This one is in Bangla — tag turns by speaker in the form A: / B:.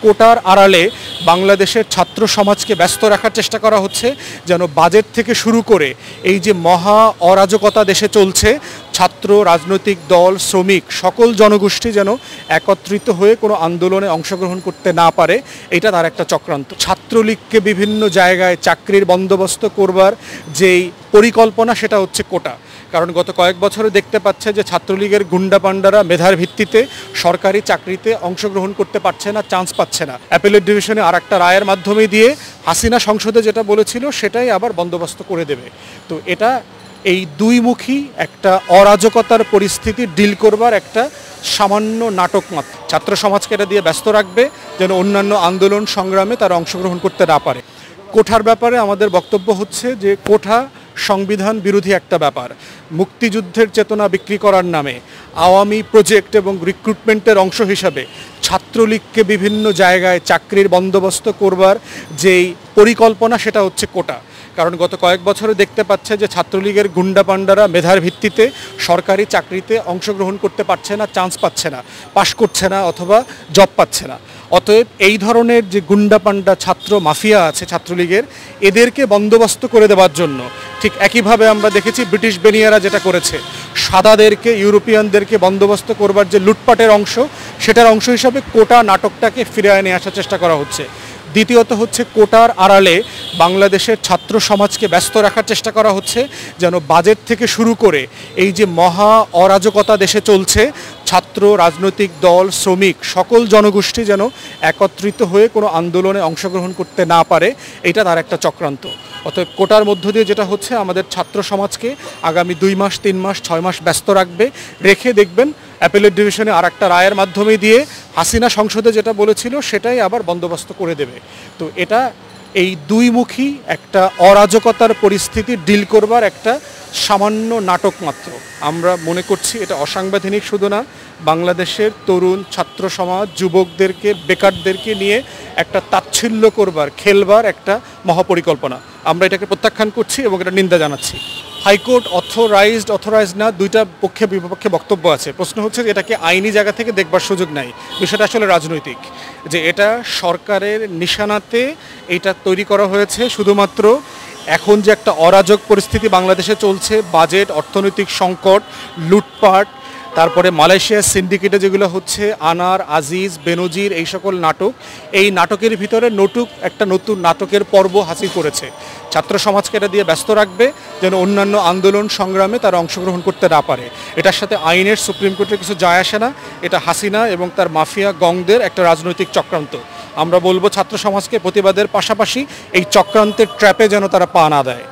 A: কোটার আড়ালে বাংলাদেশের ছাত্র সমাজকে ব্যস্ত রাখার চেষ্টা করা হচ্ছে, যেন বাজেট থেকে শুরু করে এই যে মহা অরাজকতা দেশে চলছে, ছাত্র, রাজনৈতিক দল, শ্রমিক সকল জনগোষ্ঠী যেন একত্রিত হয়ে কোনো আন্দোলনে অংশগ্রহণ করতে না পারে, এটা তার একটা চক্রান্ত। ছাত্রলীগকে বিভিন্ন জায়গায় চাকরির বন্দোবস্ত করবার যেই পরিকল্পনা, সেটা হচ্ছে কোটা। কারণ গত কয়েক বছরে দেখতে পাচ্ছে যে ছাত্রলীগের গুন্ডা পান্ডারা মেধার ভিত্তিতে সরকারি চাকরিতে অংশগ্রহণ করতে পারছে না, চান্স পাচ্ছে না। অ্যাপেলেট ডিভিশনে আর একটা রায়ের মাধ্যমে দিয়ে হাসিনা সংসদে যেটা বলেছিল সেটাই আবার বন্দোবস্ত করে দেবে। তো এটা এই দুইমুখী একটা অরাজকতার পরিস্থিতি ডিল করবার একটা সামান্য নাটক মাত্র। ছাত্র সমাজকে এটা দিয়ে ব্যস্ত রাখবে যেন অন্যান্য আন্দোলন সংগ্রামে তারা অংশগ্রহণ করতে না পারে। কোঠার ব্যাপারে আমাদের বক্তব্য হচ্ছে যে কোঠা সংবিধান বিরোধী একটা ব্যাপার। মুক্তিযুদ্ধের চেতনা বিক্রি করার নামে আওয়ামী প্রজেক্ট এবং রিক্রুটমেন্টের অংশ হিসাবে ছাত্রলীগকে বিভিন্ন জায়গায় চাকরির বন্দোবস্ত করবার যেই পরিকল্পনা, সেটা হচ্ছে কোটা। কারণ গত কয়েক বছরে দেখতে পাচ্ছে যে ছাত্রলীগের গুন্ডা পান্ডারা মেধার ভিত্তিতে সরকারি চাকরিতে অংশগ্রহণ করতে পারছে না, চান্স পাচ্ছে না, পাশ করছে না অথবা জব পাচ্ছে না। অতএব এই ধরনের যে গুন্ডা পান্ডা ছাত্র মাফিয়া আছে ছাত্রলীগের, এদেরকে বন্দোবস্ত করে দেওয়ার জন্য ঠিক একইভাবে আমরা দেখেছি ব্রিটিশ বেনিয়ারা যেটা করেছে, সাদাদেরকে, ইউরোপিয়ানদেরকে বন্দোবস্ত করবার যে লুটপাটের অংশ, সেটার অংশ হিসাবে কোটা নাটকটাকে ফিরিয়ে নিয়ে আসার চেষ্টা করা হচ্ছে। দ্বিতীয়ত হচ্ছে কোটার আড়ালে বাংলাদেশের ছাত্র সমাজকে ব্যস্ত রাখার চেষ্টা করা হচ্ছে, যেন বাজেট থেকে শুরু করে এই যে মহা অরাজকতা দেশে চলছে, ছাত্র, রাজনৈতিক দল, শ্রমিক সকল জনগোষ্ঠী যেন একত্রিত হয়ে কোনো আন্দোলনে অংশগ্রহণ করতে না পারে, এটা তার একটা চক্রান্ত। অতএব কোটার মধ্য দিয়ে যেটা হচ্ছে, আমাদের ছাত্র সমাজকে আগামী 2 মাস, 3 মাস, 6 মাস ব্যস্ত রাখবে। রেখে দেখবেন অ্যাপেলেট ডিভিশনে আর একটা রায়ের মাধ্যমে দিয়ে হাসিনা সংসদে যেটা বলেছিল সেটাই আবার বন্দোবস্ত করে দেবে। তো এটা এই দুইমুখী একটা অরাজকতার পরিস্থিতি ডিল করবার একটা সামান্য নাটক মাত্র। আমরা মনে করছি এটা অসাংবিধানিক শুধু না, বাংলাদেশের তরুণ ছাত্র সমাজ, যুবকদেরকে, বেকারদেরকে নিয়ে একটা তাচ্ছিল্য করবার, খেলবার একটা মহাপরিকল্পনা। আমরা এটাকে প্রত্যাখ্যান করছি এবং এটা নিন্দা জানাচ্ছি। হাইকোর্ট অথরাইজড না, দুইটা পক্ষে বিপক্ষে বক্তব্য আছে। প্রশ্ন হচ্ছে যে এটাকে আইনি জায়গা থেকে দেখবার সুযোগ নাই। বিষয়টা আসলে রাজনৈতিক, যে এটা সরকারের নিশানাতে এটা তৈরি করা হয়েছে শুধুমাত্র এখন যে একটা অরাজক পরিস্থিতি বাংলাদেশে চলছে, বাজেট, অর্থনৈতিক সংকট, লুটপাট, তারপরে মালয়েশিয়ার সিন্ডিকেটে যেগুলো হচ্ছে, আনার, আজিজ, বেনজির, এই সকল নাটক, এই নাটকের ভিতরে একটা নতুন নাটকের পর্ব হাসিল করেছে। ছাত্র সমাজকে এটা দিয়ে ব্যস্ত রাখবে যেন অন্যান্য আন্দোলন সংগ্রামে তারা অংশগ্রহণ করতে না পারে। এটার সাথে আইনের, সুপ্রিম কোর্টের কিছু যায় আসে না। এটা হাসিনা এবং তার মাফিয়া গংদের একটা রাজনৈতিক চক্রান্ত। আমরা বলবো ছাত্র সমাজকে প্রতিবাদের পাশাপাশি এই চক্রান্তের ট্র্যাপে যেন তারা পা না দেয়।